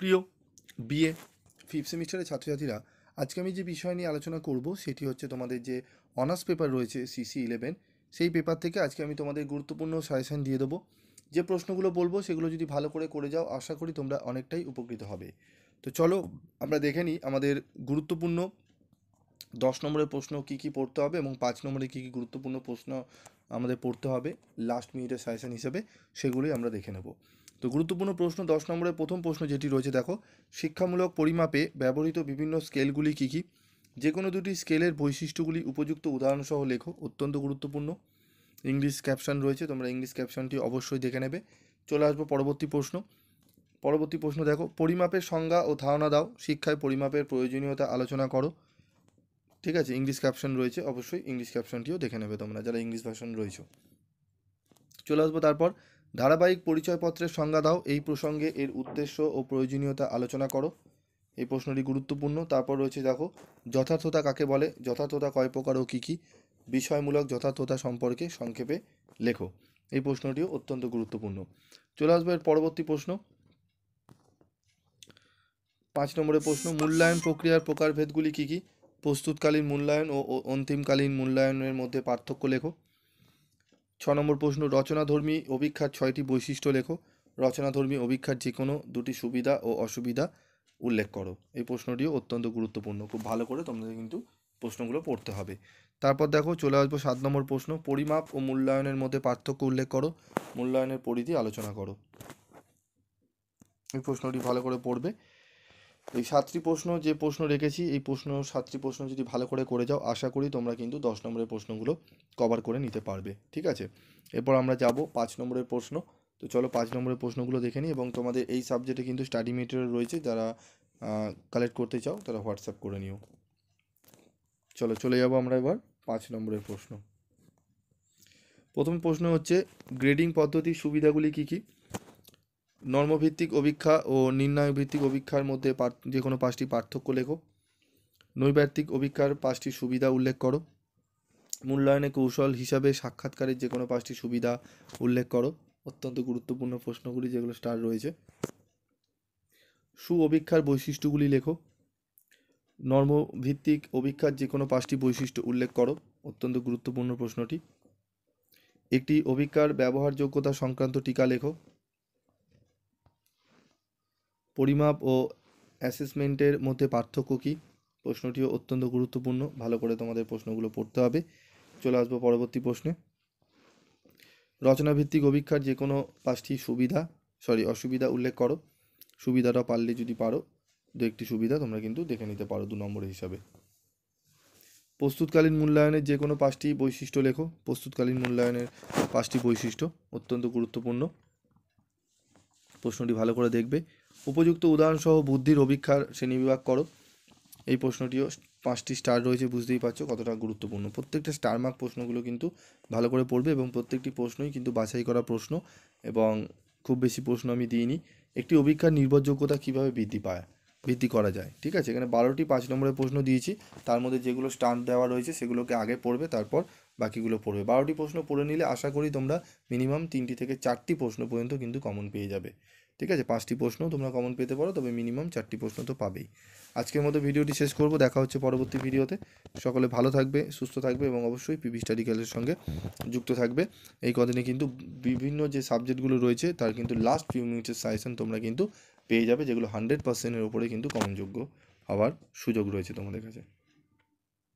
প্রিয় BA fifth সেমিস্টারের ছাত্রছাত্রীরা, আজকে আমি যে বিষয় নিয়ে আলোচনা করব সেটি হচ্ছে তোমাদের যে অনার্স পেপার রয়েছে CC11, সেই পেপার থেকে আজকে আমি তোমাদের গুরুত্বপূর্ণ সাজেশন দিয়ে দেবো। যে প্রশ্নগুলো বলবো সেগুলো যদি ভালো করে যাও, আশা করি তোমরা অনেকটাই উপকৃত হবে। তো চলো আমরা দেখে নিই আমাদের গুরুত্বপূর্ণ 10 নম্বরের প্রশ্ন কী কী পড়তে হবে এবং 5 নম্বরে কী কী গুরুত্বপূর্ণ প্রশ্ন আমাদের পড়তে হবে লাস্ট মিনিটের সাজেশন হিসেবে, সেগুলোই আমরা দেখে নেব। তো গুরুত্বপূর্ণ প্রশ্ন 10 নম্বরের প্রথম প্রশ্ন যেটি রয়েছে, দেখো, শিক্ষামূলক পরিমাপে ব্যবহৃত বিভিন্ন স্কেলগুলি কী কী? যে কোনো দুটি স্কেলের বৈশিষ্ট্যগুলি উপযুক্ত উদাহরণসহ লেখো। অত্যন্ত গুরুত্বপূর্ণ। ইংলিশ ক্যাপশন রয়েছে, তোমরা ইংলিশ ক্যাপশনটি অবশ্যই দেখে নেবে। চলে আসবো পরবর্তী প্রশ্ন। পরবর্তী প্রশ্ন দেখো, পরিমাপের সংজ্ঞা ও ধারণা দাও। শিক্ষায় পরিমাপের প্রয়োজনীয়তা আলোচনা করো। ঠিক আছে, ইংলিশ ক্যাপশন রয়েছে, অবশ্যই ইংলিশ ক্যাপশনটিও দেখে নেবে তোমরা যারা ইংলিশ ভার্সন রয়েছে। চলে আসবো তারপর, ধারাবাহিক পরিচয়পত্রের সংজ্ঞা দাও। এই প্রসঙ্গে এর উদ্দেশ্য ও প্রয়োজনীয়তা আলোচনা করো। এই প্রশ্নটি গুরুত্বপূর্ণ। তারপর রয়েছে দেখো, যথার্থতা কাকে বলে? যথার্থতা কয় প্রকার ও কী কী? বিষয়মূলক যথার্থতা সম্পর্কে সংক্ষেপে লেখো। এই প্রশ্নটিও অত্যন্ত গুরুত্বপূর্ণ। চলে আসবো এর পরবর্তী প্রশ্ন, 5 নম্বরের প্রশ্ন, মূল্যায়ন প্রক্রিয়ার প্রকারভেদগুলি কী কী? প্রস্তুতকালীন মূল্যায়ন ও অন্তিমকালীন মূল্যায়নের মধ্যে পার্থক্য লেখো। 6 নম্বর প্রশ্ন, রচনাধর্মী অভিক্ষার 6টি বৈশিষ্ট্য লেখো। রচনাধর্মী অভিক্ষার যে কোনো দুটি সুবিধা ও অসুবিধা উল্লেখ করো। এই প্রশ্নটিও অত্যন্ত গুরুত্বপূর্ণ, খুব ভালো করে তোমাদের কিন্তু প্রশ্নগুলো পড়তে হবে। তারপর দেখো, চলে আসবো 7 নম্বর প্রশ্ন, পরিমাপ ও মূল্যায়নের মধ্যে পার্থক্য উল্লেখ করো। মূল্যায়নের পরিধি আলোচনা করো। এই প্রশ্নটি ভালো করে পড়বে। এই 7টি প্রশ্ন যে প্রশ্ন রেখেছি, এই 7টি প্রশ্ন যদি ভালো করে যাও, আশা করি তোমরা কিন্তু 10 নম্বরের প্রশ্নগুলো কভার করে নিতে পারবে। ঠিক আছে, এরপর আমরা যাব 5 নম্বরের প্রশ্ন। তো চলো 5 নম্বরের প্রশ্নগুলো দেখে নিই, এবং তোমাদের এই সাবজেক্টে কিন্তু স্টাডি মেটেরিয়াল রয়েছে, যারা কালেক্ট করতে চাও তারা হোয়াটসঅ্যাপ করে নিও। চলো চলে যাব আমরা এবার 5 নম্বরের প্রশ্ন। প্রথম প্রশ্ন হচ্ছে, গ্রেডিং পদ্ধতির সুবিধাগুলি কী কী? নর্মভিত্তিক অভিক্ষা ও নির্ণায়ক ভিত্তিক অভিক্ষার মধ্যে যে কোনো 5টি পার্থক্য লেখো। নৈর্ব্যক্তিক অভিক্ষার 5টি সুবিধা উল্লেখ করো। মূল্যায়নের কৌশল হিসাবে সাক্ষাৎকারের যে কোনো 5টি সুবিধা উল্লেখ করো। অত্যন্ত গুরুত্বপূর্ণ প্রশ্নগুলি যেগুলো স্টার রয়েছে। সু অভিক্ষার বৈশিষ্ট্যগুলি লেখো। নর্মভিত্তিক অভিক্ষার যে কোনো 5টি বৈশিষ্ট্য উল্লেখ করো। অত্যন্ত গুরুত্বপূর্ণ প্রশ্নটি। একটি অভিক্ষার ব্যবহারযোগ্যতা সংক্রান্ত টিকা লেখো। পরিমাপ ও অ্যাসেসমেন্টের মধ্যে পার্থক্য কী? প্রশ্নটিও অত্যন্ত গুরুত্বপূর্ণ, ভালো করে তোমাদের প্রশ্নগুলো পড়তে হবে। চলে আসবো পরবর্তী প্রশ্নে। রচনাভিত্তিক অভিক্ষার যে কোনো 5টি অসুবিধা উল্লেখ করো। সুবিধাটা পারলে যদি পারো, 2-1টি সুবিধা তোমরা কিন্তু দেখে নিতে পারো 2 নম্বরের হিসাবে। প্রস্তুতকালীন মূল্যায়নের যে কোনো 5টি বৈশিষ্ট্য লেখো। প্রস্তুতকালীন মূল্যায়নের 5টি বৈশিষ্ট্য অত্যন্ত গুরুত্বপূর্ণ, প্রশ্নটি ভালো করে দেখবে। উপযুক্ত উদাহরণসহ বুদ্ধির অভিক্ষার শ্রেণীবিভাগ করো। এই প্রশ্নটিও 5টি স্টার রয়েছে, বুঝতেই পারছো কতটা গুরুত্বপূর্ণ। প্রত্যেকটা স্টার মার্ক প্রশ্নগুলো কিন্তু ভালো করে পড়বে, এবং প্রত্যেকটি প্রশ্নই কিন্তু বাছাই করা প্রশ্ন, এবং খুব বেশি প্রশ্ন আমি দিইনি। একটি অভিক্ষার নির্ভরযোগ্যতা কীভাবে বৃদ্ধি করা যায়। ঠিক আছে, এখানে 12টি 5 নম্বরের প্রশ্ন দিয়েছি, তার মধ্যে যেগুলো স্টার দেওয়া রয়েছে সেগুলোকে আগে পড়বে, তারপর বাকিগুলো পড়বে। 12টি প্রশ্ন পড়ে নিলে আশা করি তোমরা মিনিমাম 3টি থেকে 4টি প্রশ্ন পর্যন্ত কিন্তু কমন পেয়ে যাবে। ঠিক আছে, 5টি প্রশ্নও তোমরা কমন পেতে পারো, তবে মিনিমাম 4টি প্রশ্ন তো পাবেই। আজকের মতো ভিডিওটি শেষ করব, দেখা হচ্ছে পরবর্তী ভিডিওতে। সকলে ভালো থাকবে, সুস্থ থাকবে, এবং অবশ্যই পিবি স্টাডি ক্লাসের সঙ্গে যুক্ত থাকবে। এই কদিনে কিন্তু বিভিন্ন যে সাবজেক্টগুলো রয়েছে তার কিন্তু লাস্ট ফিউ মিনিটের সাজেশন তোমরা কিন্তু পেয়ে যাবে, যেগুলো 100%-এর উপরে কিন্তু কমনযোগ্য হওয়ার সুযোগ রয়েছে তোমাদের কাছে।